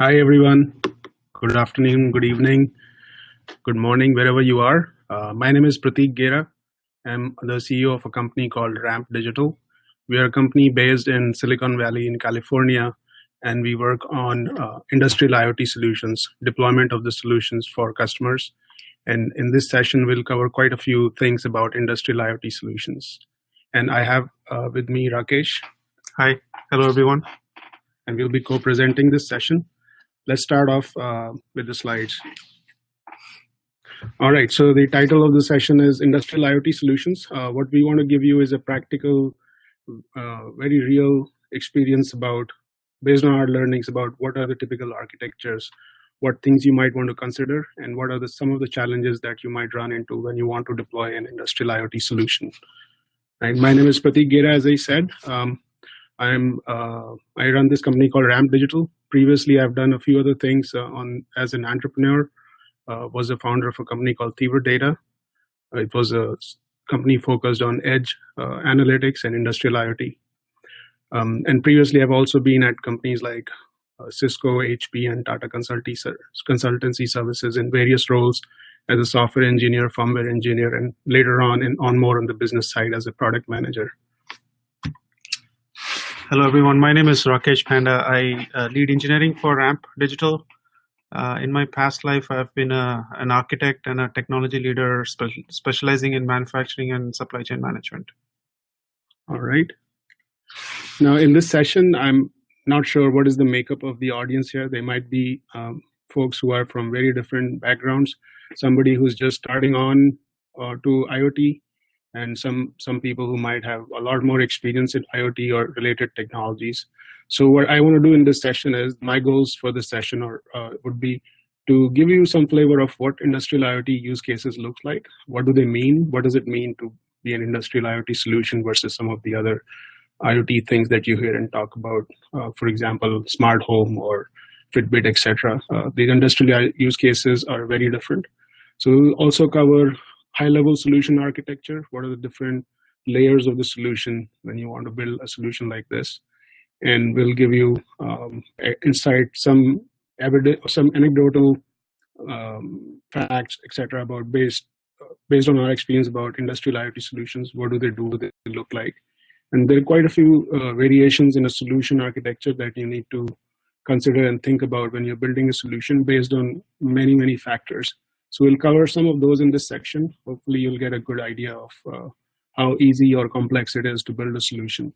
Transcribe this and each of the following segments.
Hi, everyone. Good afternoon, good evening, good morning, wherever you are. My name is Prateek Gera. I'm the CEO of a company called Ramp Digital. We are a company based in Silicon Valley in California, and we work on industrial IoT solutions, deployment of the solutions for customers. And in this session, we'll cover quite a few things about industrial IoT solutions. And I have with me Rakesh. Hi, hello, everyone. And we'll be co-presenting this session. Let's start off with the slides. All right, so the title of the session is Industrial IoT Solutions. What we want to give you is a practical, very real experience based on our learnings about what are the typical architectures, what things you might want to consider, and what are some of the challenges that you might run into when you want to deploy an industrial IoT solution. Right, my name is Prateek Gera, as I said. I run this company called Ramp Digital. Previously, I've done a few other things as an entrepreneur. Was a founder of a company called Thiever Data. It was a company focused on edge analytics and industrial IoT. And previously, I've also been at companies like Cisco, HP, and Tata Consultancy Services in various roles as a software engineer, firmware engineer, and later on more on the business side as a product manager. Hello, everyone. My name is Rakesh Panda. I lead engineering for Ramp Digital. In my past life, I've been an architect and a technology leader specializing in manufacturing and supply chain management. All right. Now, in this session, I'm not sure what is the makeup of the audience here. They might be folks who are from very different backgrounds, somebody who's just starting on to IoT, and some people who might have a lot more experience in IoT or related technologies. So what I want to do in this session is, my goals for this session would be to give you some flavor of what industrial IoT use cases look like. What do they mean? What does it mean to be an industrial IoT solution versus some of the other IoT things that you hear and talk about, for example, smart home or Fitbit, etc. The industrial use cases are very different. So we'll also cover high-level solution architecture. What are the different layers of the solution when you want to build a solution like this? And we'll give you insight, some anecdotal facts, etc., about based on our experience about industrial IoT solutions. What do they do? What do they look like? And there are quite a few variations in a solution architecture that you need to consider and think about when you're building a solution based on many, many factors. So we'll cover some of those in this section. Hopefully you'll get a good idea of how easy or complex it is to build a solution.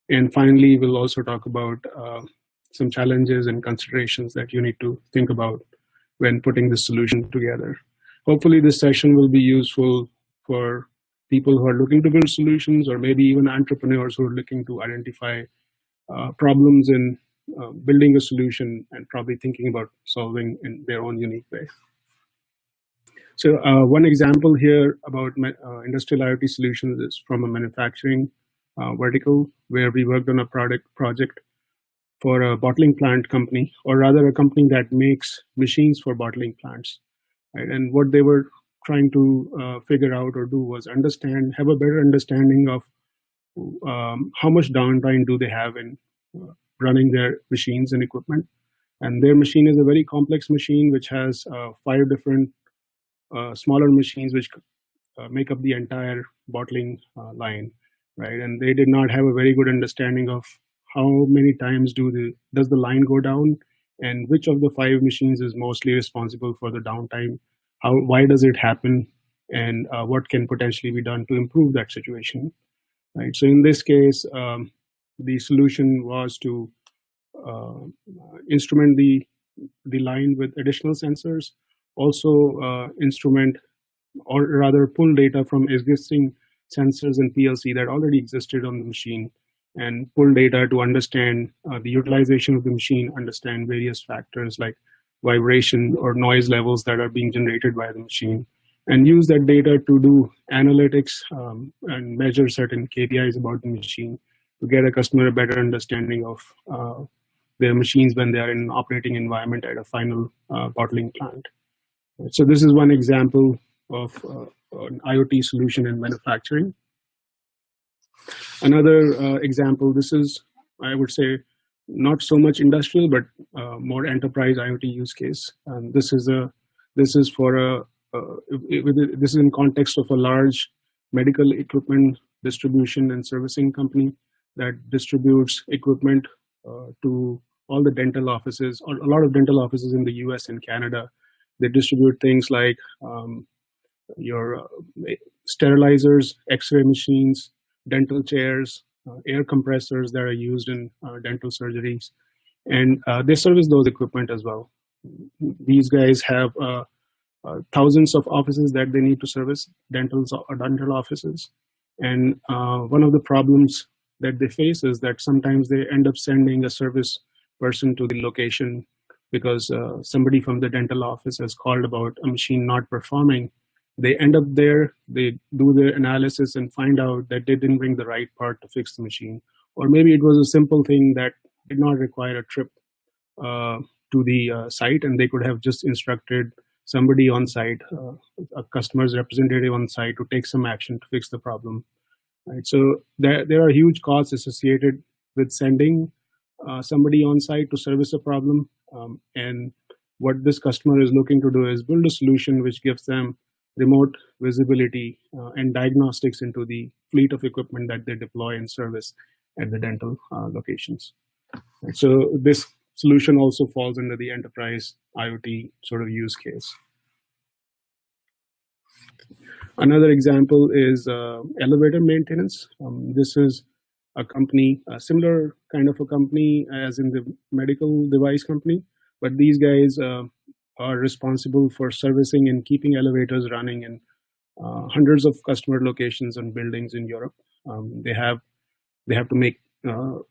And finally, we'll also talk about some challenges and considerations that you need to think about when putting the solution together. Hopefully this session will be useful for people who are looking to build solutions, or maybe even entrepreneurs who are looking to identify problems in building a solution and probably thinking about solving in their own unique way. So one example here about industrial IoT solutions is from a manufacturing vertical, where we worked on a project for a bottling plant company, or rather a company that makes machines for bottling plants. Right? And what they were trying to figure out or do was have a better understanding of how much downtime do they have in running their machines and equipment. And their machine is a very complex machine, which has 5 different smaller machines which make up the entire bottling line, right? And they did not have a very good understanding of how many times does the line go down, and which of the 5 machines is mostly responsible for the downtime. Why does it happen, and what can potentially be done to improve that situation, right? So in this case, the solution was to instrument the line with additional sensors, also instrument, or rather pull data from existing sensors and PLC that already existed on the machine, and pull data to understand the utilization of the machine, understand various factors like vibration or noise levels that are being generated by the machine, and use that data to do analytics and measure certain KPIs about the machine to get a customer a better understanding of their machines when they are in an operating environment at a final bottling plant. So this is one example of an IoT solution in manufacturing. Another example, this is, I would say, not so much industrial, but more enterprise IoT use case. And this is for this is in context of a large medical equipment distribution and servicing company that distributes equipment to all the dental offices, or a lot of dental offices in the US and Canada. They distribute things like your sterilizers, X-ray machines, dental chairs, air compressors that are used in dental surgeries, and they service those equipment as well. These guys have thousands of offices that they need to service, dental offices, and one of the problems that they face is that sometimes they end up sending a service person to the location because somebody from the dental office has called about a machine not performing. They end up there, they do their analysis and find out that they didn't bring the right part to fix the machine. Or maybe it was a simple thing that did not require a trip to the site, and they could have just instructed somebody on site, a customer's representative on site, to take some action to fix the problem. Right? So there are huge costs associated with sending somebody on site to service a problem. And what this customer is looking to do is build a solution which gives them remote visibility and diagnostics into the fleet of equipment that they deploy and service at the dental locations. Right? So this solution also falls under the enterprise IoT sort of use case. Another example is elevator maintenance. This is a company, a similar kind of a company as in the medical device company, but these guys are responsible for servicing and keeping elevators running in hundreds of customer locations and buildings in Europe. They have to make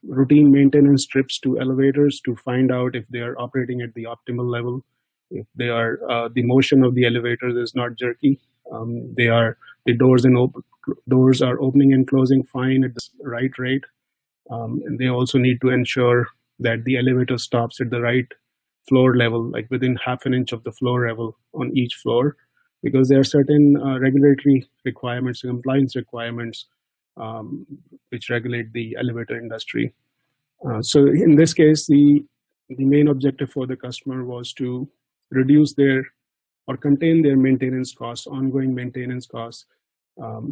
routine maintenance trips to elevators to find out if they are operating at the optimal level, if they are the motion of the elevators is not jerky, the doors are opening and closing fine at the right rate, and they also need to ensure that the elevator stops at the right floor level, like within half an inch of the floor level on each floor, because there are certain regulatory requirements and compliance requirements which regulate the elevator industry. So in this case, the main objective for the customer was to reduce or contain their maintenance costs, ongoing maintenance costs,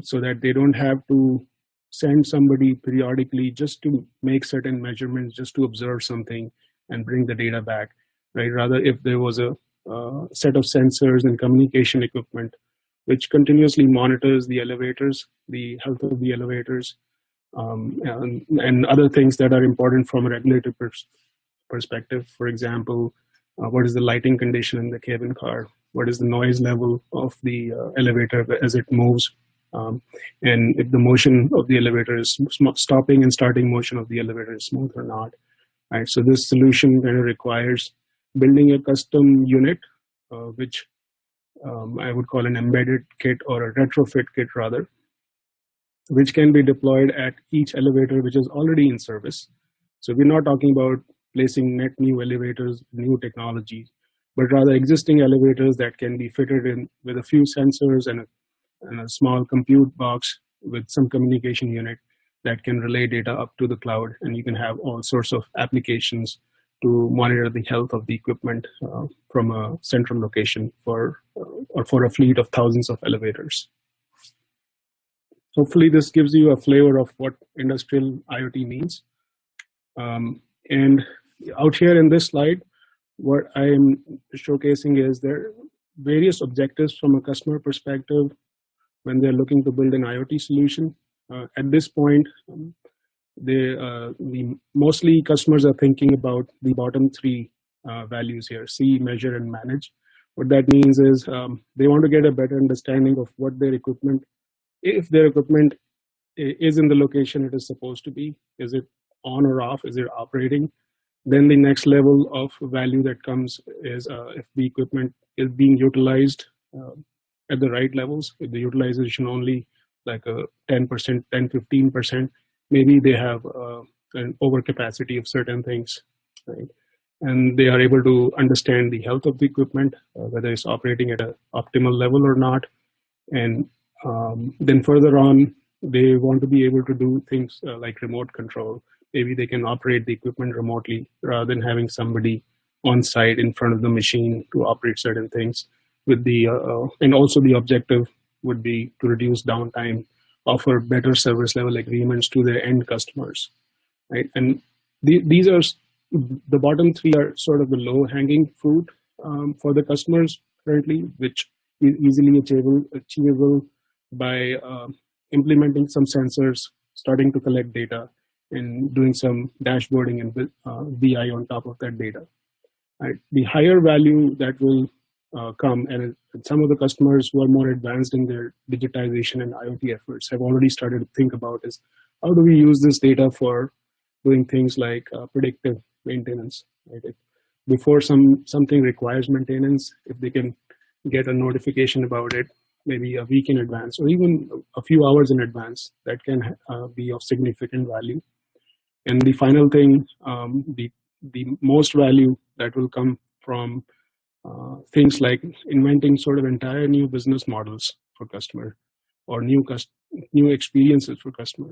so that they don't have to send somebody periodically just to make certain measurements, just to observe something and bring the data back, right? Rather, if there was a set of sensors and communication equipment which continuously monitors the elevators, the health of the elevators, and other things that are important from a regulatory perspective. For example, what is the lighting condition in the cabin car? What is the noise level of the elevator as it moves? And if the motion of the elevator is stopping and starting motion of the elevator is smooth or not. Right? So this solution kind of requires building a custom unit, which I would call an embedded kit or a retrofit kit rather, which can be deployed at each elevator which is already in service. So we're not talking about placing net new elevators, new technology, but rather existing elevators that can be fitted in with a few sensors and a small compute box with some communication unit that can relay data up to the cloud, and you can have all sorts of applications to monitor the health of the equipment from a central location for a fleet of thousands of elevators. Hopefully this gives you a flavor of what industrial IoT means. And out here in this slide, what I'm showcasing is there are various objectives from a customer perspective when they're looking to build an IoT solution. At this point, mostly customers are thinking about the bottom three values here: see, measure, and manage. What that means is they want to get a better understanding of what their equipment, if their equipment is in the location it is supposed to be. Is it on or off? Is it operating? Then the next level of value that comes is if the equipment is being utilized at the right levels. If the utilization only like a 10%, 10-15%, maybe they have an overcapacity of certain things, right? And they are able to understand the health of the equipment, whether it's operating at an optimal level or not. And then further on, they want to be able to do things like remote control, maybe they can operate the equipment remotely rather than having somebody on site in front of the machine to operate certain things. With the and also the objective would be to reduce downtime, offer better service level agreements to their end customers, right? And these are the bottom three are sort of the low hanging fruit for the customers currently, which is easily achievable by implementing some sensors, starting to collect data, and doing some dashboarding and BI on top of that data. Right? The higher value that will come, and some of the customers who are more advanced in their digitization and IoT efforts have already started to think about is how do we use this data for doing things like predictive maintenance. Right? Before something requires maintenance, if they can get a notification about it, maybe a week in advance or even a few hours in advance, that can be of significant value. And the final thing, the most value that will come from things like inventing sort of entire new business models for customer or new experiences for customer.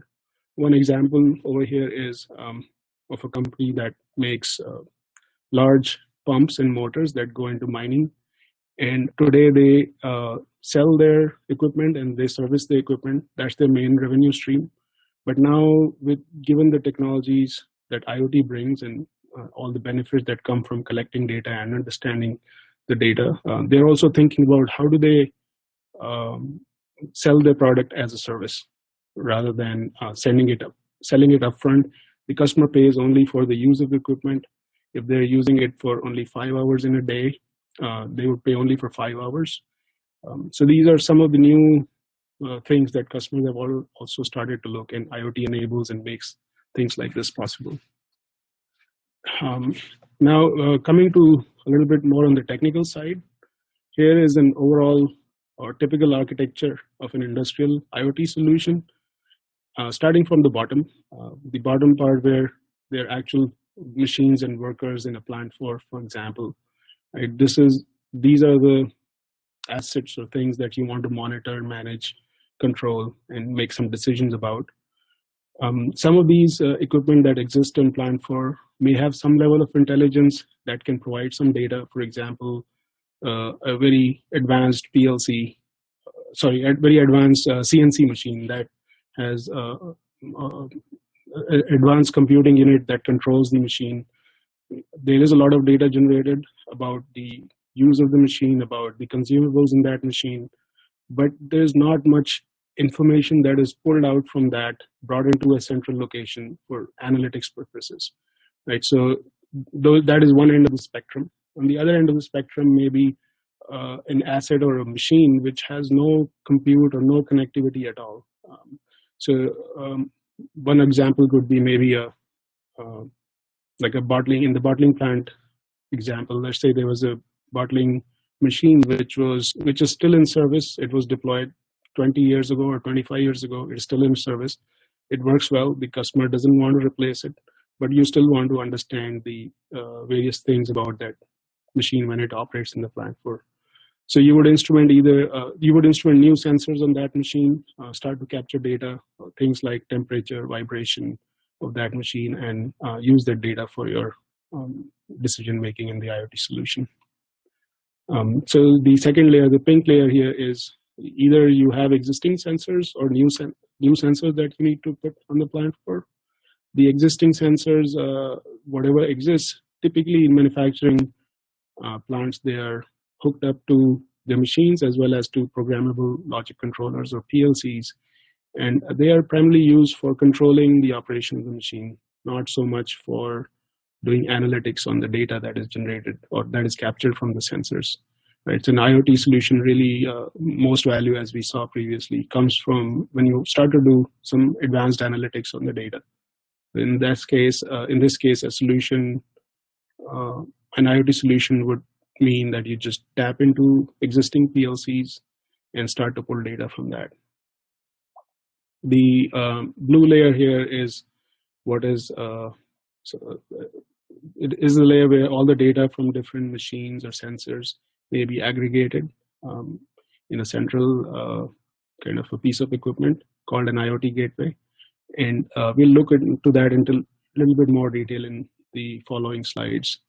One example over here is of a company that makes large pumps and motors that go into mining. And today they sell their equipment and they service the equipment. That's their main revenue stream. But now, given the technologies that IoT brings and all the benefits that come from collecting data and understanding the data, they're also thinking about how do they sell their product as a service rather than selling it up front. The customer pays only for the use of the equipment. If they're using it for only 5 hours in a day, they would pay only for 5 hours. So these are some of the new things that customers have also started to look, and IoT enables and makes things like this possible. Now, coming to a little bit more on the technical side, here is an overall or typical architecture of an industrial IoT solution. Starting from the bottom part where there are actual machines and workers in a plant floor, for example. Right? These are the assets or things that you want to monitor, manage, control, and make some decisions about. Some of these equipment that exist in plant floor may have some level of intelligence that can provide some data. For example, a very advanced CNC machine that has advanced computing unit that controls the machine. There is a lot of data generated about the use of the machine, about the consumables in that machine, but there's not much information that is pulled out from that, brought into a central location for analytics purposes, right? So that is one end of the spectrum. On the other end of the spectrum, maybe an asset or a machine which has no compute or no connectivity at all. One example could be maybe like a bottling in the bottling plant example. Let's say there was a bottling machine which is still in service. It was deployed 20 years ago or 25 years ago. It's still in service. It works well. The customer doesn't want to replace it, but you still want to understand the various things about that machine when it operates in the plant floor. So you would instrument new sensors on that machine, start to capture data, things like temperature, vibration of that machine, and use that data for your decision making in the IoT solution. So the second layer, the pink layer here, is either you have existing sensors or new sensors that you need to put on the plant floor. The existing sensors, whatever exists, typically in manufacturing plants, they are hooked up to the machines as well as to programmable logic controllers or PLCs. And they are primarily used for controlling the operation of the machine, not so much for doing analytics on the data that is generated or that is captured from the sensors. Right? So an IoT solution really, most value, as we saw previously, comes from when you start to do some advanced analytics on the data. In this case, a solution, an IoT solution would mean that you just tap into existing PLCs and start to pull data from that. The blue layer here is what is it is the layer where all the data from different machines or sensors may be aggregated in a central kind of a piece of equipment called an IoT gateway. And we'll look into that a little bit more detail in the following slides.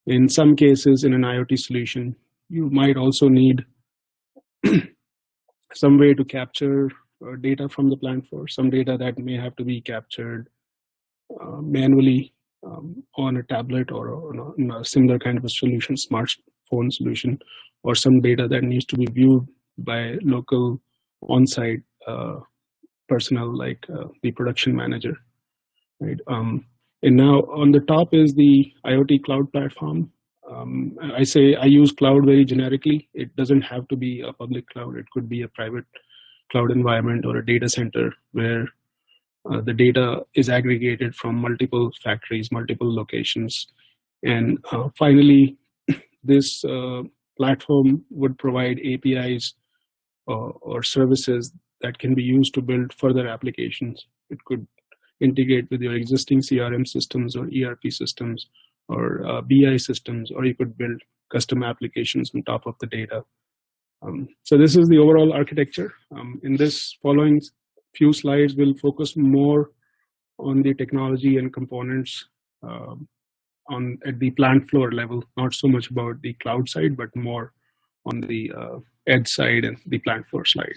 In some cases, in an IoT solution, you might also need some way to capture data from the plant floor, some data that may have to be captured manually on a tablet or on a similar kind of a solution, smartphone solution, or some data that needs to be viewed by local on-site personnel like the production manager. Right. And now on the top is the IoT cloud platform. I use cloud very generically. It doesn't have to be a public cloud. It could be a private cloud environment or a data center where the data is aggregated from multiple factories, multiple locations. And finally, this platform would provide APIs or services that can be used to build further applications. It could integrate with your existing CRM systems or ERP systems or BI systems, or you could build custom applications on top of the data. So this is the overall architecture. In this following few slides, we'll focus more on the technology and components at the plant floor level, not so much about the cloud side, but more on the edge side and the plant floor side.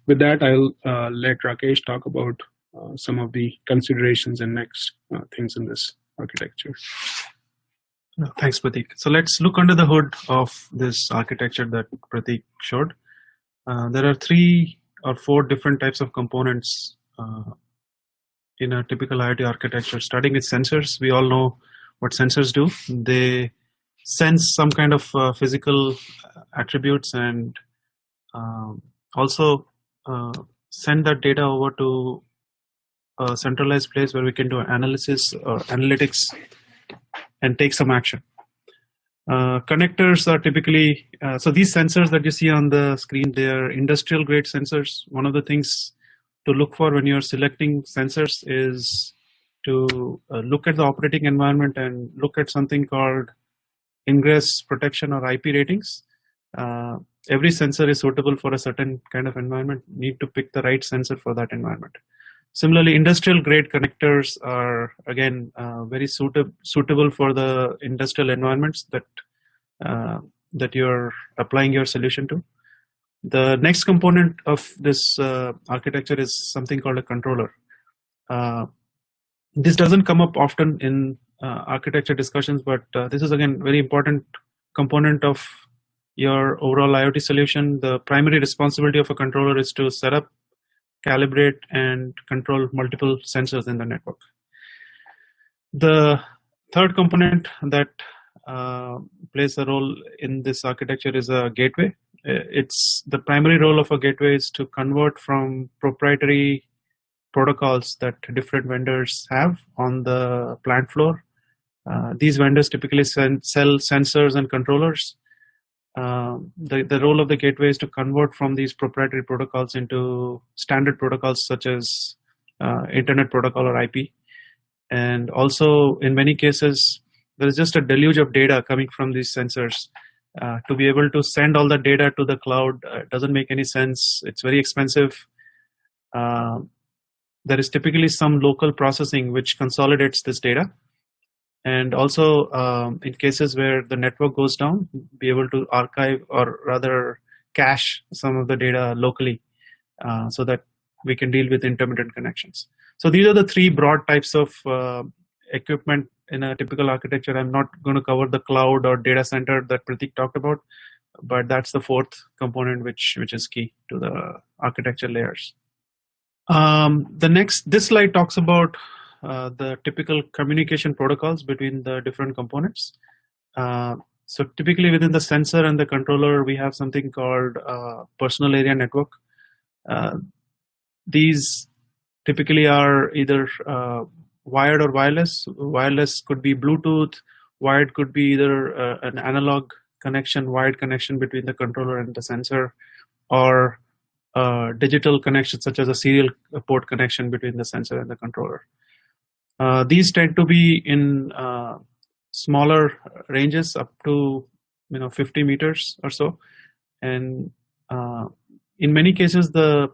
With that, I'll let Rakesh talk about some of the considerations and next things in this architecture. Thanks, Prateek. So let's look under the hood of this architecture that Prateek showed. There are 3 or 4 different types of components in a typical IoT architecture, starting with sensors. We all know what sensors do. They sense some kind of physical attributes and also send that data over to a centralized place where we can do analysis or analytics and take some action. Connectors are typically, so these sensors that you see on the screen, they are industrial grade sensors. One of the things to look for when you're selecting sensors is to look at the operating environment and look at something called ingress protection or IP ratings. Every sensor is suitable for a certain kind of environment. You need to pick the right sensor for that environment. Similarly, industrial grade connectors are again very suitable for the industrial environments that you're applying your solution to. The next component of this architecture is something called a controller. This doesn't come up often in architecture discussions, but this is again very important component of your overall IoT solution. The primary responsibility of a controller is to set up, calibrate, and control multiple sensors in the network. The third component that plays a role in this architecture is a gateway. It's the primary role of a gateway is to convert from proprietary protocols that different vendors have on the plant floor. These vendors typically sell sensors and controllers. The role of the gateway is to convert from these proprietary protocols into standard protocols such as Internet Protocol or IP. And also, in many cases, there is just a deluge of data coming from these sensors. To be able to send all the data to the cloud doesn't make any sense. It's very expensive. There is typically some local processing which consolidates this data. And also, in cases where the network goes down, be able to archive or rather cache some of the data locally so that we can deal with intermittent connections. So these are the 3 broad types of equipment in a typical architecture. I'm not going to cover the cloud or data center that Prateek talked about, but that's the 4th component which is key to the architecture layers. This slide talks about the typical communication protocols between the different components. So typically within the sensor and the controller, we have something called personal area network. These typically are either wired or wireless. Wireless could be Bluetooth. Wired could be either an analog connection, wired connection between the controller and the sensor, or digital connection such as a serial port connection between the sensor and the controller. These tend to be in smaller ranges up to 50 meters or so, and in many cases the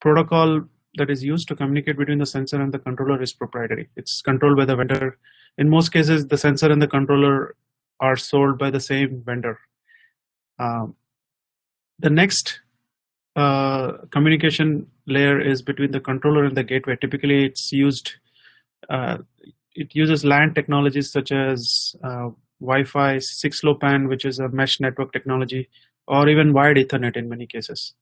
protocol that is used to communicate between the sensor and the controller is proprietary. It's controlled by the vendor. In most cases, the sensor and the controller are sold by the same vendor. The next communication layer is between the controller and the gateway. Typically, it's used. It uses LAN technologies such as Wi-Fi, 6LoWPAN, which is a mesh network technology, or even wired Ethernet in many cases.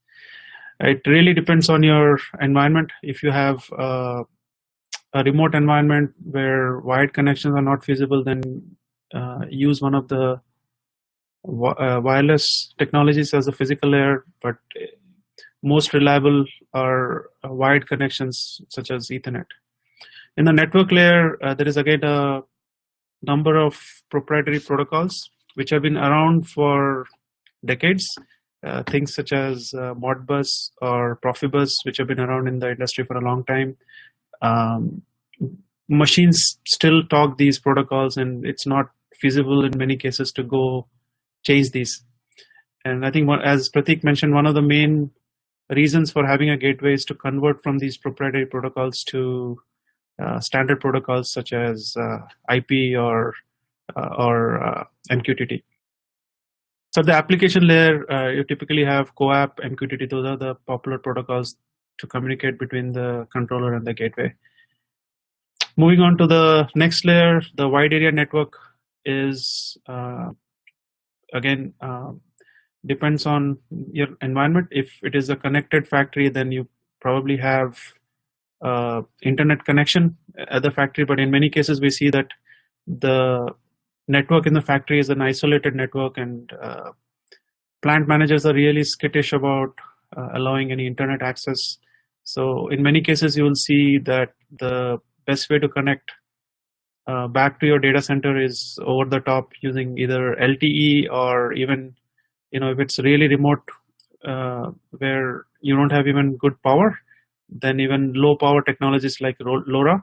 It really depends on your environment. If you have a remote environment where wired connections are not feasible, then use one of the wireless technologies as a physical layer, but most reliable are wired connections such as Ethernet. In the network layer, there is again a number of proprietary protocols which have been around for decades. Things such as Modbus or Profibus, which have been around in the industry for a long time. Machines still talk these protocols, and it's not feasible in many cases to go change these. And I think, as Prateek mentioned, one of the main reasons for having a gateway is to convert from these proprietary protocols to standard protocols such as IP or MQTT. So the application layer, you typically have CoAP, MQTT. Those are the popular protocols to communicate between the controller and the gateway. Moving on to the next layer, the wide area network is again depends on your environment. If it is a connected factory, then you probably have internet connection at the factory, but in many cases we see that the network in the factory is an isolated network, and plant managers are really skittish about allowing any internet access. So in many cases you will see that the best way to connect back to your data center is over the top using either LTE, or even, if it's really remote where you don't have even good power, then even low power technologies like LoRa.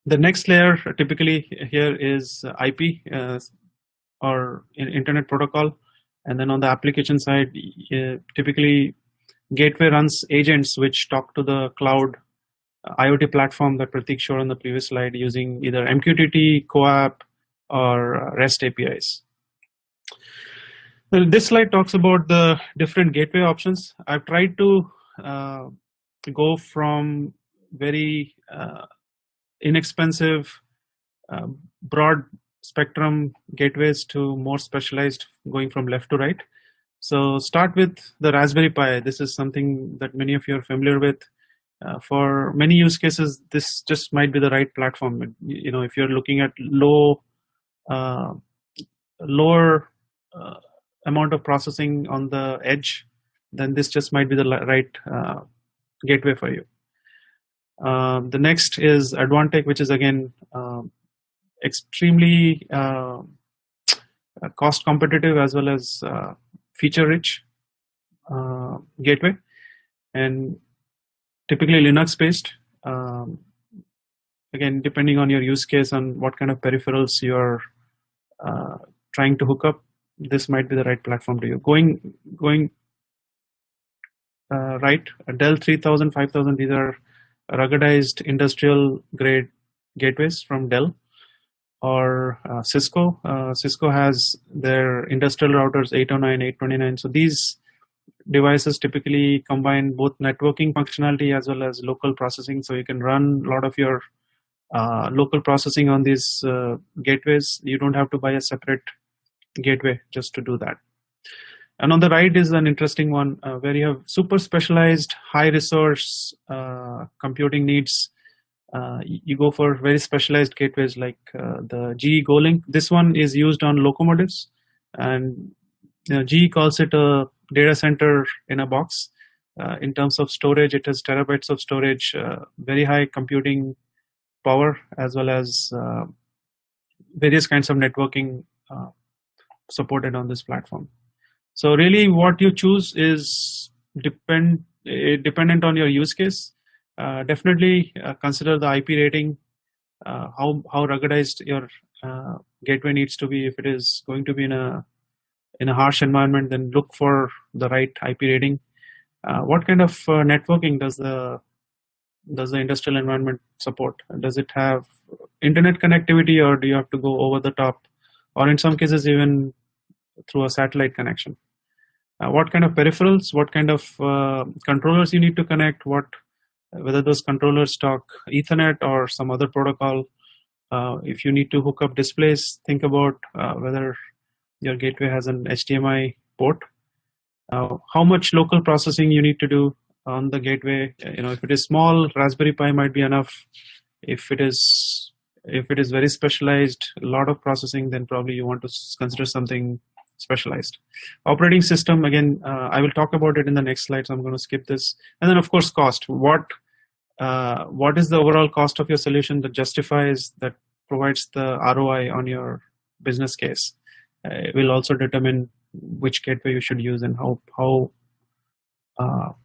The next layer typically here is IP or internet protocol, and then on the application side, typically gateway runs agents which talk to the cloud IoT platform that Prateek showed on the previous slide using either MQTT, CoAP, or REST APIs. Well, this slide talks about the different gateway options. I've tried to go from very inexpensive, broad spectrum gateways to more specialized, going from left to right. So start with the Raspberry Pi. This is something that many of you are familiar with. For many use cases, this just might be the right platform. If you're looking at lower amount of processing on the edge, then this just might be the right gateway for you. The next is Advantech, which is again extremely cost competitive as well as feature rich gateway, and typically Linux based. Again, depending on your use case and what kind of peripherals you're trying to hook up, this might be the right platform to you. Going right, Dell 3000, 5000, these are ruggedized industrial grade gateways from Dell. Or Cisco. Cisco has their industrial routers 809, 829. So these devices typically combine both networking functionality as well as local processing. So you can run a lot of your local processing on these gateways. You don't have to buy a separate gateway just to do that. And on the right is an interesting one where you have super specialized high resource computing needs. You go for very specialized gateways like the GE GoLink. This one is used on locomotives, and GE calls it a data center in a box. In terms of storage, it has terabytes of storage, very high computing power, as well as various kinds of networking supported on this platform. So really what you choose is dependent on your use case. Definitely consider the IP rating, how ruggedized your gateway needs to be. If it is going to be in a harsh environment, then look for the right IP rating. What kind of networking does the industrial environment support? Does it have internet connectivity, or do you have to go over the top, or in some cases even through a satellite connection? What kind of peripherals, what kind of controllers you need to connect, whether those controllers talk Ethernet or some other protocol. If you need to hook up displays, think about whether your gateway has an HDMI port. How much local processing you need to do on the gateway. If it is small, Raspberry Pi might be enough. If it is very specialized, a lot of processing, then probably you want to consider something specialized. Operating system, again, I will talk about it in the next slide, so I'm going to skip this. And then, of course, cost. What is the overall cost of your solution that provides the ROI on your business case? It will also determine which gateway you should use and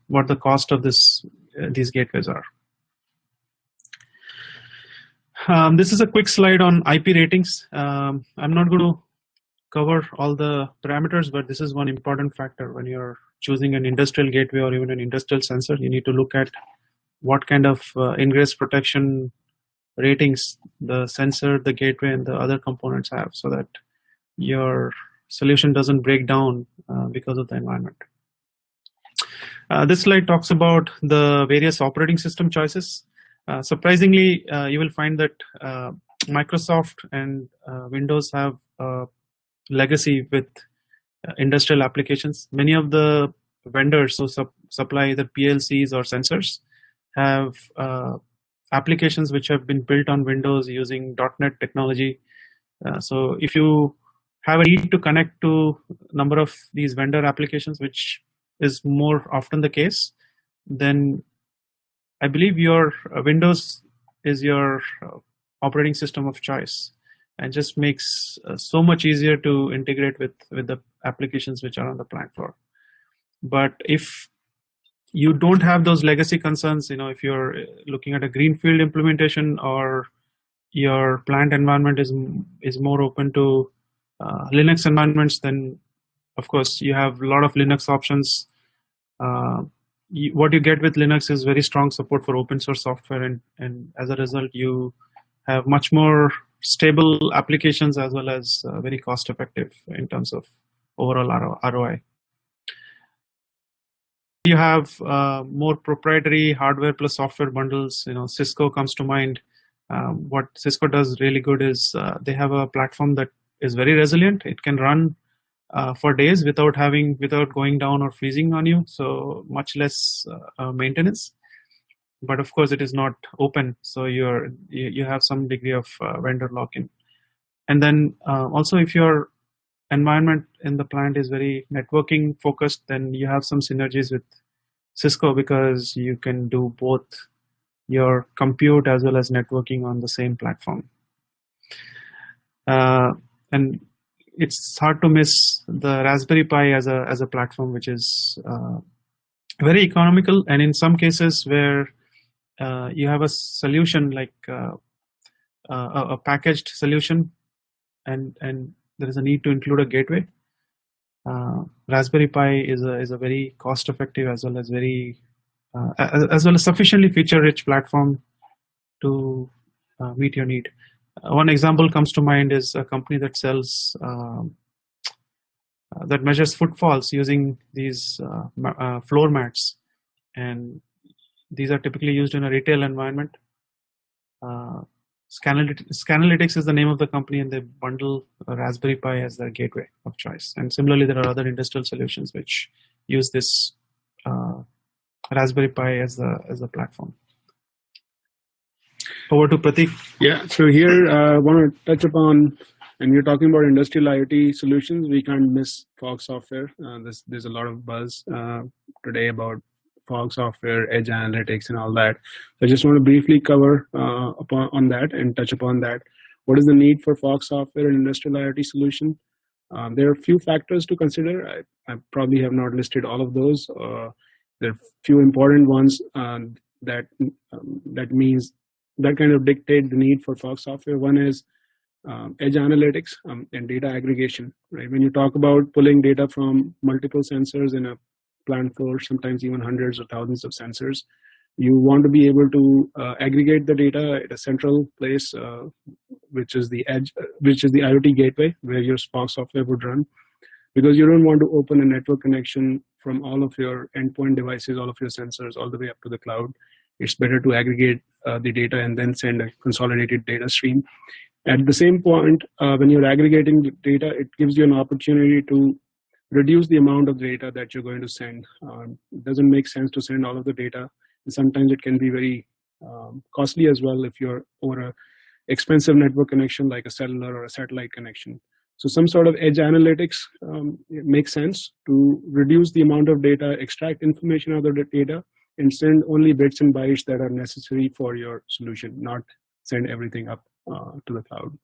what the cost of these gateways are. This is a quick slide on IP ratings. I'm not going to cover all the parameters, but this is one important factor when you're choosing an industrial gateway or even an industrial sensor. You need to look at what kind of ingress protection ratings the sensor, the gateway, and the other components have, so that your solution doesn't break down because of the environment. This slide talks about the various operating system choices. Surprisingly, you will find that Microsoft and Windows have legacy with industrial applications. Many of the vendors who supply either PLCs or sensors have applications which have been built on Windows using .NET technology. So if you have a need to connect to a number of these vendor applications, which is more often the case, then I believe your Windows is your operating system of choice, and just makes so much easier to integrate with the applications which are on the plant floor. But if you don't have those legacy concerns, if you're looking at a greenfield implementation, or your plant environment is more open to Linux environments, then of course you have a lot of Linux options. What you get with Linux is very strong support for open source software, and as a result you have much more stable applications, as well as very cost effective in terms of overall ROI. You have more proprietary hardware plus software bundles. Cisco comes to mind. What Cisco does really good is they have a platform that is very resilient. It can run for days without going down or freezing on you, so much less maintenance. But of course it is not open, so you have some degree of vendor lock-in. And then also, if your environment in the plant is very networking focused, then you have some synergies with Cisco, because you can do both your compute as well as networking on the same platform. And it's hard to miss the Raspberry Pi as a platform, which is very economical, and in some cases where you have a solution like a packaged solution, and there is a need to include a gateway. Raspberry Pi is a very cost-effective as well as sufficiently feature-rich platform to meet your need. One example comes to mind is a company that sells that measures footfalls using these floor mats, and these are typically used in a retail environment. Scanalytics is the name of the company, and they bundle a Raspberry Pi as their gateway of choice. And similarly, there are other industrial solutions which use this Raspberry Pi as a platform. Over to Prateek. Yeah, so here I want to touch upon, and we're talking about industrial IoT solutions, we can't miss fog software. There's a lot of buzz today about fog software, edge analytics, and all that. So I just want to briefly cover on that and touch upon that. What is the need for fog software in industrial IoT solution? There are a few factors to consider. I probably have not listed all of those. There are a few important ones that kind of dictate the need for fog software. One is edge analytics and data aggregation. Right? When you talk about pulling data from multiple sensors in a plant floor, sometimes even hundreds or thousands of sensors. You want to be able to aggregate the data at a central place, which is the edge, which is the IoT gateway where your Spark software would run, because you don't want to open a network connection from all of your endpoint devices, all of your sensors, all the way up to the cloud. It's better to aggregate the data and then send a consolidated data stream. At the same point, when you're aggregating the data, it gives you an opportunity to reduce the amount of data that you're going to send. It doesn't make sense to send all of the data. And sometimes it can be very costly as well if you're over an expensive network connection like a cellular or a satellite connection. So some sort of edge analytics it makes sense to reduce the amount of data, extract information out of the data, and send only bits and bytes that are necessary for your solution, not send everything up to the cloud.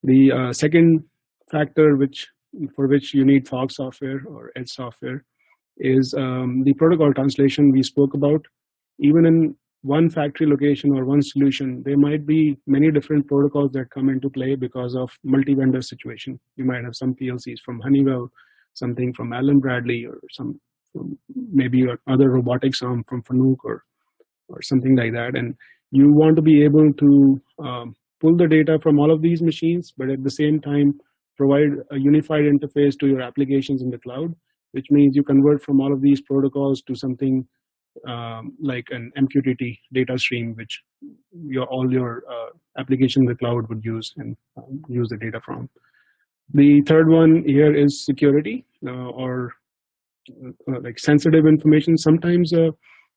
The second factor for which you need fog software or edge software is the protocol translation we spoke about. Even in one factory location or one solution, there might be many different protocols that come into play because of multi-vendor situation. You might have some PLCs from Honeywell, something from Allen Bradley, or some from maybe your other robotics arm from Fanuc or something like that. And you want to be able to pull the data from all of these machines, but at the same time provide a unified interface to your applications in the cloud, which means you convert from all of these protocols to something like an MQTT data stream, which all your application in the cloud would use and use the data from. The third one here is security or like sensitive information. Sometimes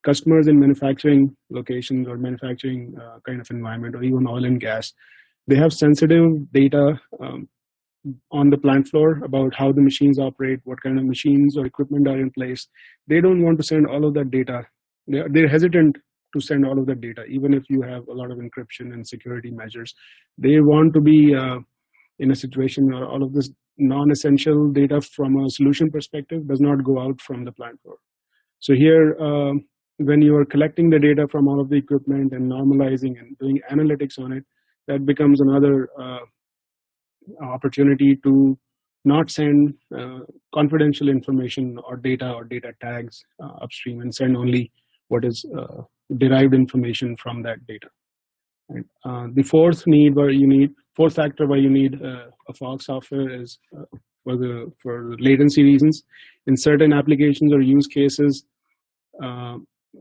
customers in manufacturing locations or manufacturing kind of environment, or even oil and gas, they have sensitive data on the plant floor about how the machines operate, what kind of machines or equipment are in place. They don't want to send all of that data. They're hesitant to send all of that data, even if you have a lot of encryption and security measures. They want to be in a situation where all of this non-essential data from a solution perspective does not go out from the plant floor. So here, when you are collecting the data from all of the equipment and normalizing and doing analytics on it, that becomes another opportunity to not send confidential information or data tags upstream, and send only what is derived information from that data. Right? The fourth factor why you need a fog software is for latency reasons. In certain applications or use cases,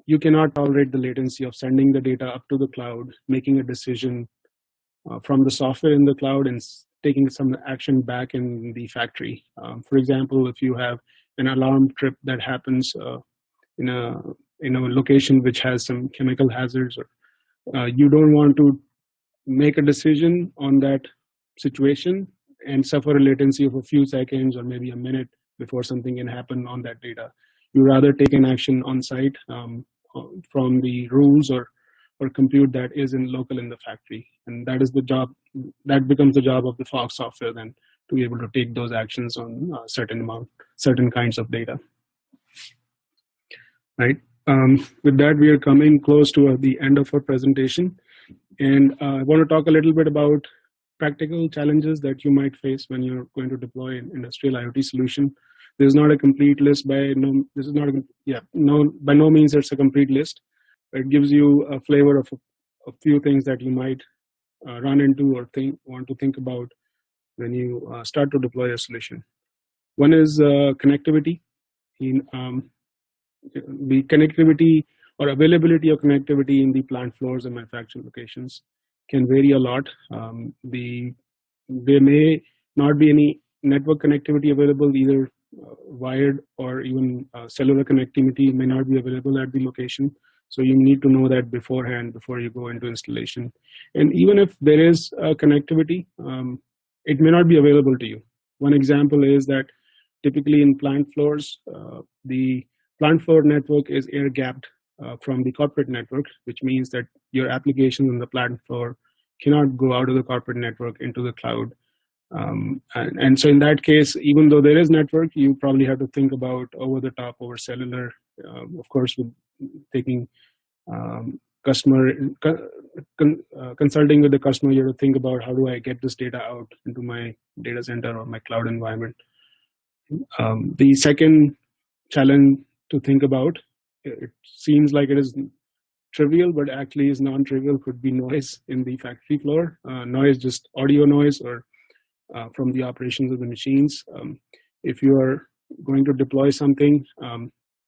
you cannot tolerate the latency of sending the data up to the cloud, making a decision from the software in the cloud, and taking some action back in the factory. For example, if you have an alarm trip that happens in a location which has some chemical hazards, or you don't want to make a decision on that situation and suffer a latency of a few seconds or maybe a minute before something can happen on that data. You rather take an action on site from the rules or compute that is local in the factory, and that is the job. That becomes the job of the fog software then, to be able to take those actions on certain kinds of data. Right. With that, we are coming close to the end of our presentation, and I want to talk a little bit about practical challenges that you might face when you're going to deploy an industrial IoT solution. There's not a complete list by no means it's a complete list. It gives you a flavor of a few things that you might run into or want to think about when you start to deploy a solution. One is connectivity. The connectivity or availability of connectivity in the plant floors and manufacturing locations can vary a lot. There may not be any network connectivity available, either wired or even cellular connectivity may not be available at the location. So you need to know that beforehand before you go into installation. And even if there is connectivity, it may not be available to you. One example is that typically in plant floors, the plant floor network is air gapped from the corporate network, which means that your applications on the plant floor cannot go out of the corporate network into the cloud. And so in that case, even though there is network, you probably have to think about over-the-top, over cellular, of course, with taking consulting with the customer, you have to think about how do I get this data out into my data center or my cloud environment. The second challenge to think about. It seems like it is trivial, but actually is non-trivial. Could be noise in the factory floor, noise, just audio noise, or from the operations of the machines. If you are going to deploy something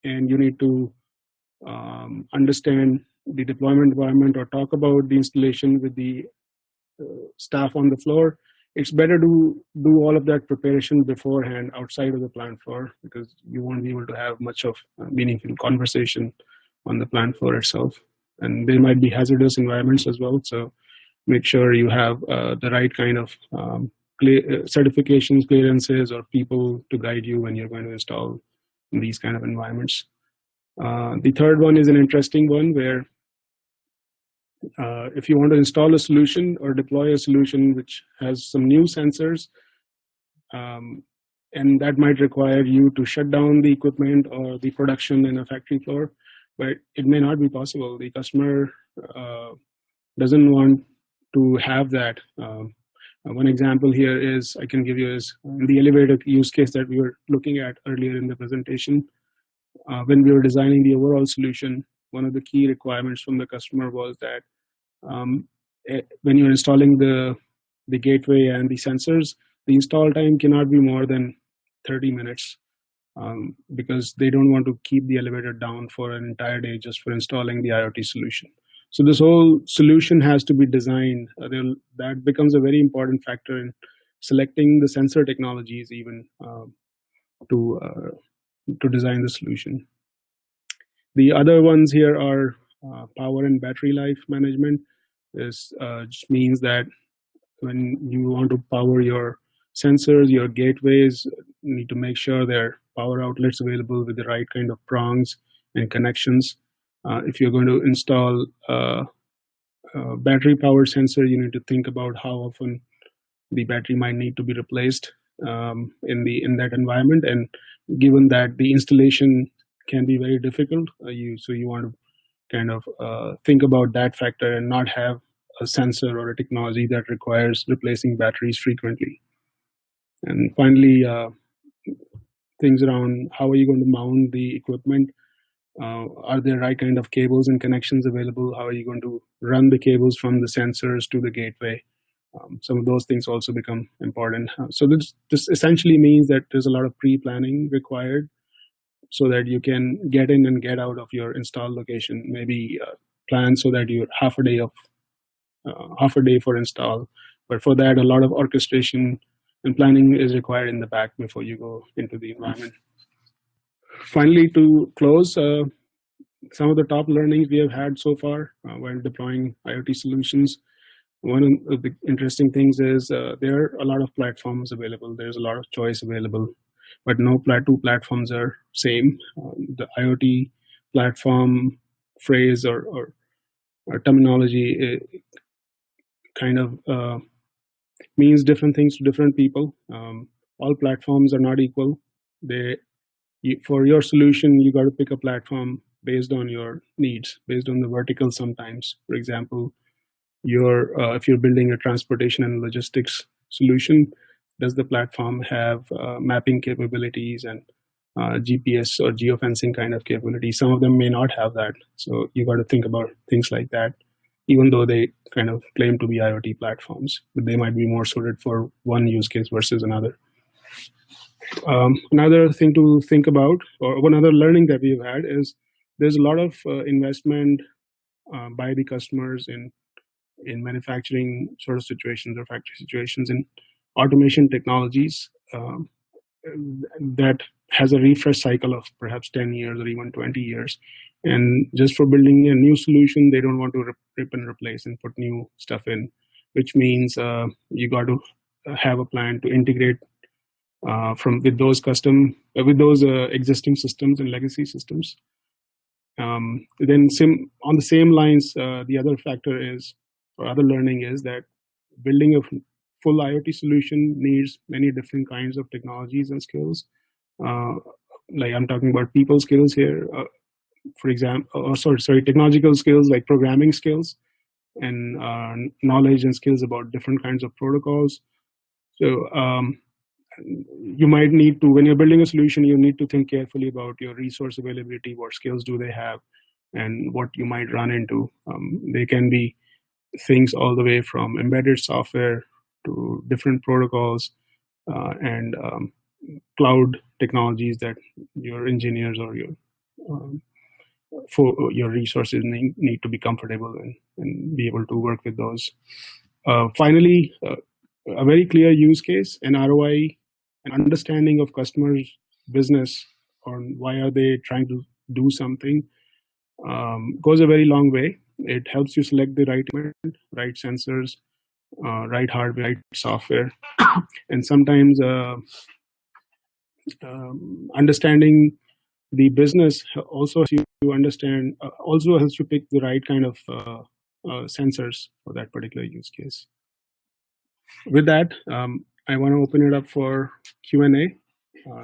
and you need to understand the deployment environment or talk about the installation with the staff on the floor, it's better to do all of that preparation beforehand outside of the plant floor, because you won't be able to have much of meaningful conversation on the plant floor itself. And there might be hazardous environments as well. So make sure you have the right kind of certifications, clearances, or people to guide you when you're going to install in these kind of environments. The third one is an interesting one where if you want to install a solution or deploy a solution which has some new sensors, and that might require you to shut down the equipment or the production in a factory floor, but it may not be possible. The customer doesn't want to have that. One example here is, I can give you, is the elevator use case that we were looking at earlier in the presentation. When we were designing the overall solution, one of the key requirements from the customer was that when you're installing the gateway and the sensors, the install time cannot be more than 30 minutes because they don't want to keep the elevator down for an entire day just for installing the IoT solution. So this whole solution has to be designed. That becomes a very important factor in selecting the sensor technologies even to design the solution. The other ones here are power and battery life management. This just means that when you want to power your sensors, your gateways, you need to make sure there are power outlets available with the right kind of prongs and connections. If you're going to install a battery power sensor, you need to think about how often the battery might need to be replaced in that environment. And given that the installation can be very difficult, so you want to kind of think about that factor and not have a sensor or a technology that requires replacing batteries frequently. And finally, things around how are you going to mount the equipment? Are there right kind of cables and connections available? How are you going to run the cables from the sensors to the gateway? Some of those things also become important. So this essentially means that there's a lot of pre-planning required so that you can get in and get out of your install location. Maybe plan so that you're half a day for install. But for that, a lot of orchestration and planning is required in the back before you go into the environment. Finally, to close, some of the top learnings we have had so far while deploying IoT solutions. One of the interesting things is there are a lot of platforms available. There's a lot of choice available, but no two platforms are same. The IoT platform phrase or terminology kind of means different things to different people. All platforms are not equal. For your solution, you got to pick a platform based on your needs, based on the vertical sometimes. For example, if you're building a transportation and logistics solution, does the platform have mapping capabilities and GPS or geofencing kind of capabilities? Some of them may not have that. So you got to think about things like that, even though they kind of claim to be IoT platforms, but they might be more suited for one use case versus another. Another thing to think about, or one other learning that we've had, is there's a lot of investment by the customers in manufacturing sort of situations or factory situations in automation technologies that has a refresh cycle of perhaps 10 years or even 20 years. And just for building a new solution, they don't want to rip and replace and put new stuff in, which means you got to have a plan to integrate with those existing systems and legacy systems. Then on the same lines, the other factor is, or other learning is, that building a full IoT solution needs many different kinds of technologies and skills. Like I'm talking about people skills here, for example, technological skills like programming skills and knowledge and skills about different kinds of protocols. So you might need to, when you're building a solution, you need to think carefully about your resource availability, what skills do they have, and what you might run into. They can be things all the way from embedded software to different protocols and cloud technologies that your engineers or your resources need to be comfortable and be able to work with those. Finally, a very clear use case, an ROI, an understanding of customers' business on why are they trying to do something goes a very long way. It helps you select the right equipment, right sensors, right hardware, right software, and sometimes understanding the business also helps you understand, also helps you pick the right kind of sensors for that particular use case. With that, I want to open it up for Q&A.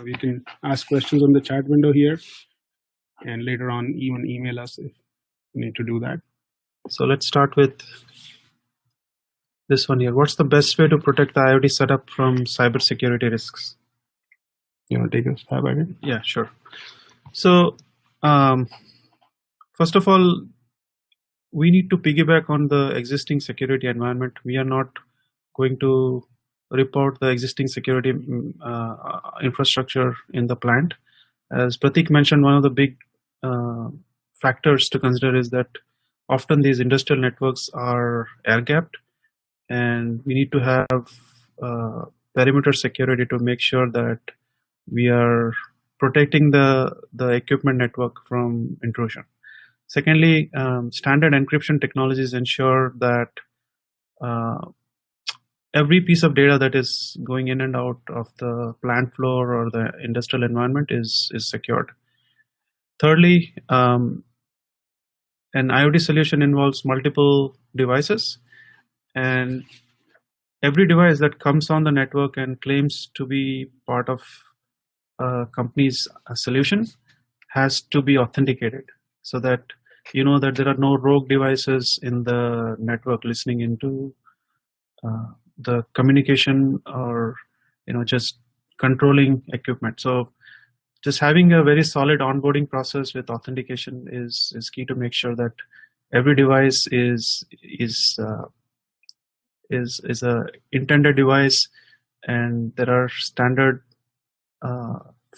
We can ask questions on the chat window here, and later on even email us if you need to do that. So let's start with this one here. What's the best way to protect the IoT setup from cybersecurity risks? You want to take a stab at it? Yeah, sure. So first of all, we need to piggyback on the existing security environment. We are not going to report the existing security infrastructure in the plant. As Prateek mentioned, one of the big factors to consider is that often these industrial networks are air-gapped, and we need to have perimeter security to make sure that we are protecting the equipment network from intrusion. Secondly, standard encryption technologies ensure that every piece of data that is going in and out of the plant floor or the industrial environment is secured. Thirdly, an IoT solution involves multiple devices, and every device that comes on the network and claims to be part of a company's solution has to be authenticated, so that you know that there are no rogue devices in the network listening into the communication or just controlling equipment. So just having a very solid onboarding process with authentication is key to make sure that every device is a intended device, and there are standard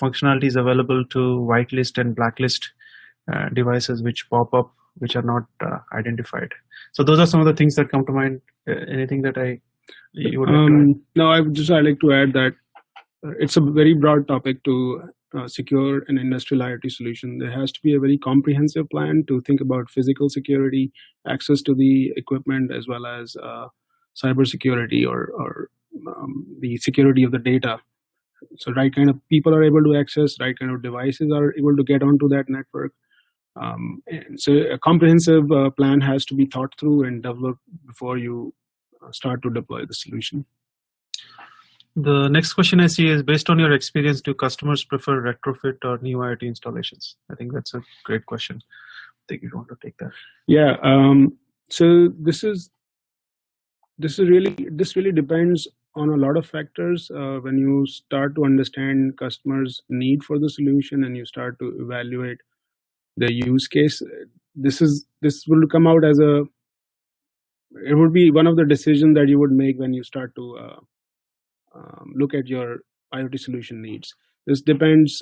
functionalities available to whitelist and blacklist devices which pop up which are not identified. So those are some of the things that come to mind. Anything that you would like to add? No, I'd like to add that it's a very broad topic to secure an industrial IoT solution. There has to be a very comprehensive plan to think about physical security, access to the equipment, as well as cybersecurity or the security of the data. So right kind of people are able to access, right kind of devices are able to get onto that network. And so a comprehensive plan has to be thought through and developed before you start to deploy the solution. The next question I see is, based on your experience, do customers prefer retrofit or new IoT installations? I think that's a great question. I think you want to take that. Yeah. So this really depends on a lot of factors. When you start to understand customers' need for the solution and you start to evaluate the use case, this will come out as it would be one of the decisions that you would make when you start to look at your IoT solution needs. This depends.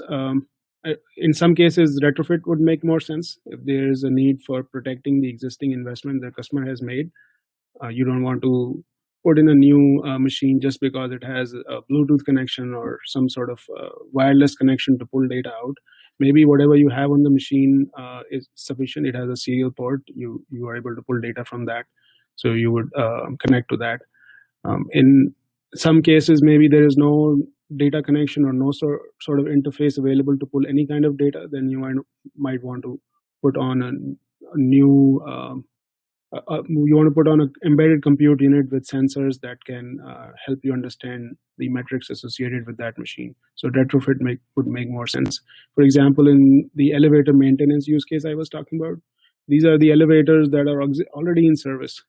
In some cases, retrofit would make more sense if there is a need for protecting the existing investment the customer has made. You don't want to put in a new machine just because it has a Bluetooth connection or some sort of wireless connection to pull data out. Maybe whatever you have on the machine is sufficient. It has a serial port. You are able to pull data from that, so you would connect to that. In some cases, maybe there is no data connection or no sort of interface available to pull any kind of data. Then you might want to put on a new you want to put on an embedded compute unit with sensors that can help you understand the metrics associated with that machine. So retrofit would make more sense. For example, in the elevator maintenance use case I was talking about, these are the elevators that are already in service.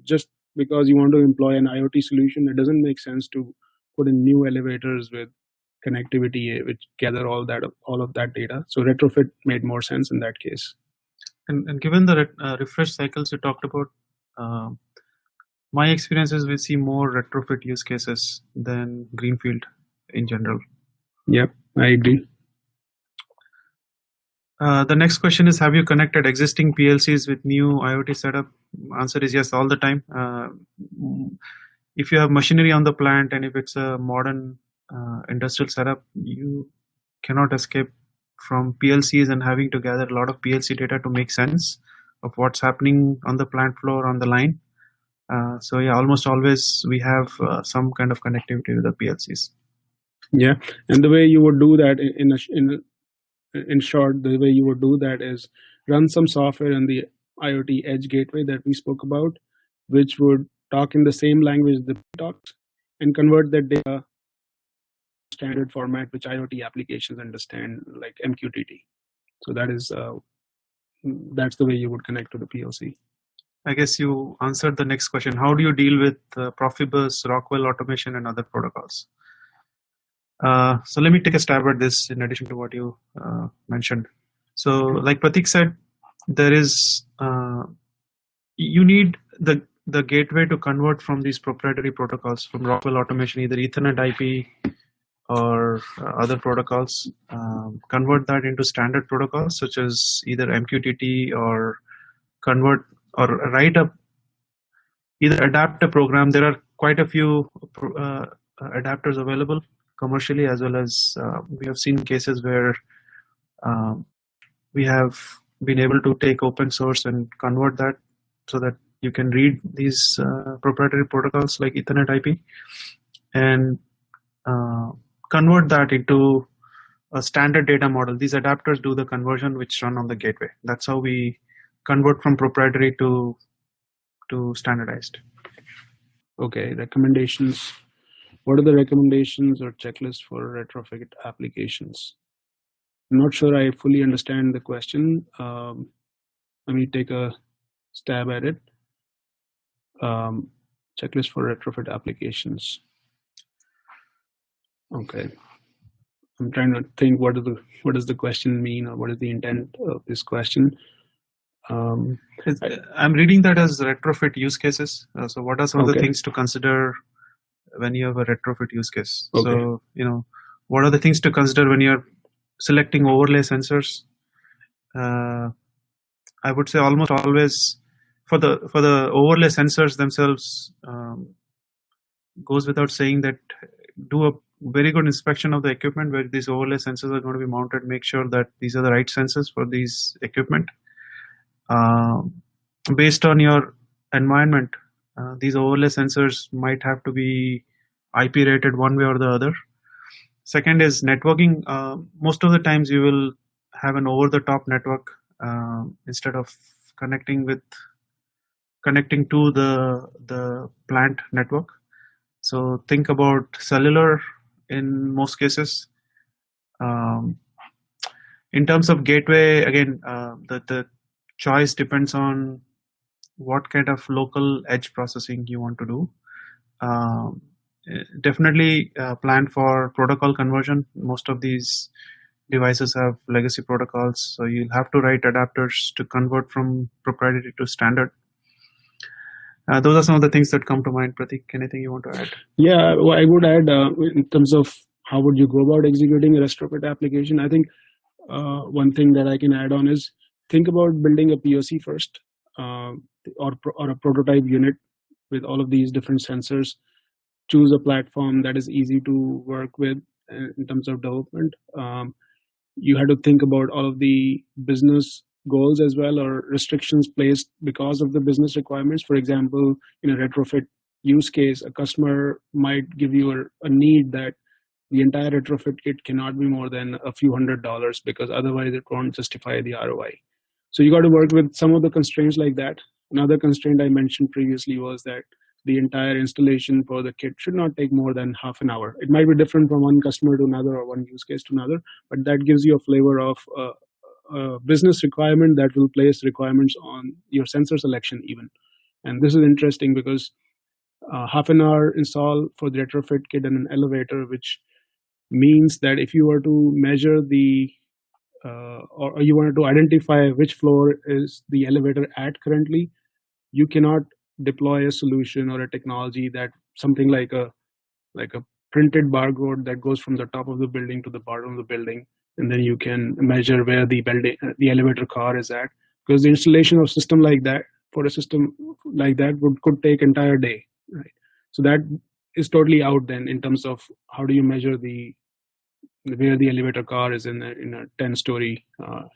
Just because you want to employ an IoT solution, it doesn't make sense to put in new elevators with connectivity, which gather all of that data. So retrofit made more sense in that case. And given the refresh cycles you talked about, my experience is we see more retrofit use cases than Greenfield in general. Yep, I agree. The next question is, have you connected existing PLCs with new IoT setup? Answer is yes, all the time. If you have machinery on the plant and if it's a modern industrial setup, you cannot escape from PLCs and having to gather a lot of PLC data to make sense of what's happening on the plant floor, on the line. So yeah, almost always we have some kind of connectivity with the PLCs. Yeah, and the way you would do that in short, the way you would do that is run some software in the IoT edge gateway that we spoke about, which would talk in the same language the talks and convert that data standard format which IoT applications understand, like MQTT. So that's the way you would connect to the PLC. I guess you answered the next question. How do you deal with Profibus, Rockwell automation, and other protocols? So let me take a stab at this in addition to what you mentioned. So like Prateek said, there is you need the gateway to convert from these proprietary protocols from Rockwell automation, either Ethernet IP or other protocols, convert that into standard protocols such as either MQTT or convert or write up, either adapt a program. There are quite a few adapters available commercially, as well as we have seen cases where we have been able to take open source and convert that so that you can read these proprietary protocols like Ethernet IP and convert that into a standard data model. These adapters do the conversion which run on the gateway. That's how we convert from proprietary to standardized. Okay, recommendations. What are the recommendations or checklists for retrofit applications? I'm not sure I fully understand the question. Let me take a stab at it. Checklist for retrofit applications. Okay, I'm trying to think what does the question mean, or what is the intent of this question. I'm reading that as retrofit use cases. So what are some of the things to consider when you have a retrofit use case? Okay. So, what are the things to consider when you're selecting overlay sensors? I would say almost always for the overlay sensors themselves, goes without saying that do a very good inspection of the equipment where these overlay sensors are going to be mounted. Make sure that these are the right sensors for these equipment. Based on your environment, these overlay sensors might have to be IP rated one way or the other. Second is networking. Most of the times you will have an over-the-top network instead of connecting to the plant network. So think about cellular in most cases. In terms of gateway, again, the choice depends on what kind of local edge processing you want to do. Definitely plan for protocol conversion. Most of these devices have legacy protocols, so you'll have to write adapters to convert from proprietary to standard. Those are some of the things that come to mind. Prateek, anything you want to add? Yeah, well, I would add in terms of how would you go about executing a retrofit application. I think one thing that I can add on is think about building a POC first, or a prototype unit with all of these different sensors. Choose a platform that is easy to work with in terms of development. You had to think about all of the business goals as well, or restrictions placed because of the business requirements. For example, in a retrofit use case, a customer might give you a need that the entire retrofit kit cannot be more than a few $100s, because otherwise it won't justify the ROI. So you got to work with some of the constraints like that. Another constraint I mentioned previously was that the entire installation for the kit should not take more than half an hour. It might be different from one customer to another or one use case to another, but that gives you a flavor of a business requirement that will place requirements on your sensor selection even. And this is interesting because half an hour install for the retrofit kit and an elevator, which means that if you were to measure the or you wanted to identify which floor is the elevator at currently, you cannot deploy a solution or a technology that something like a printed barcode that goes from the top of the building to the bottom of the building, and then you can measure where the elevator car is at, because the installation of a system like that for a system like that could take entire day, right? So that is totally out then in terms of how do you measure where the elevator car is in a 10-story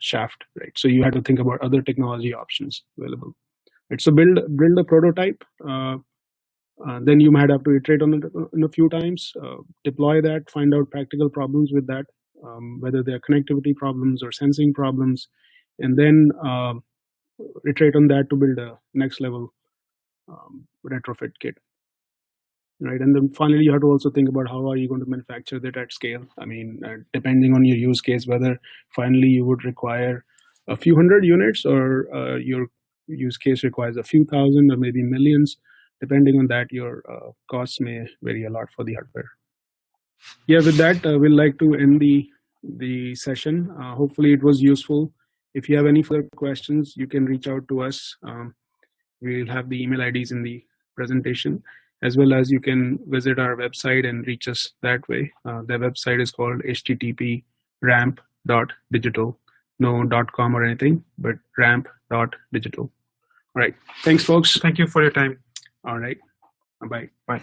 shaft, right? So you have to think about other technology options available, right? So build a prototype. Then you might have to iterate on it a few times, deploy that, find out practical problems with that, whether they're connectivity problems or sensing problems, and then iterate on that to build a next level retrofit kit, right? And then finally, you have to also think about how are you going to manufacture that at scale. I mean, depending on your use case, whether finally you would require a few hundred units or your use case requires a few thousand or maybe millions. Depending on that, your costs may vary a lot for the hardware. Yeah, with that, we'd like to end the session. Hopefully it was useful. If you have any further questions, you can reach out to us. We'll have the email IDs in the presentation, as well as you can visit our website and reach us that way. The website is called http://ramp.digital. No .com or anything, but ramp.digital. All right. Thanks, folks. Thank you for your time. All right. Bye. Bye.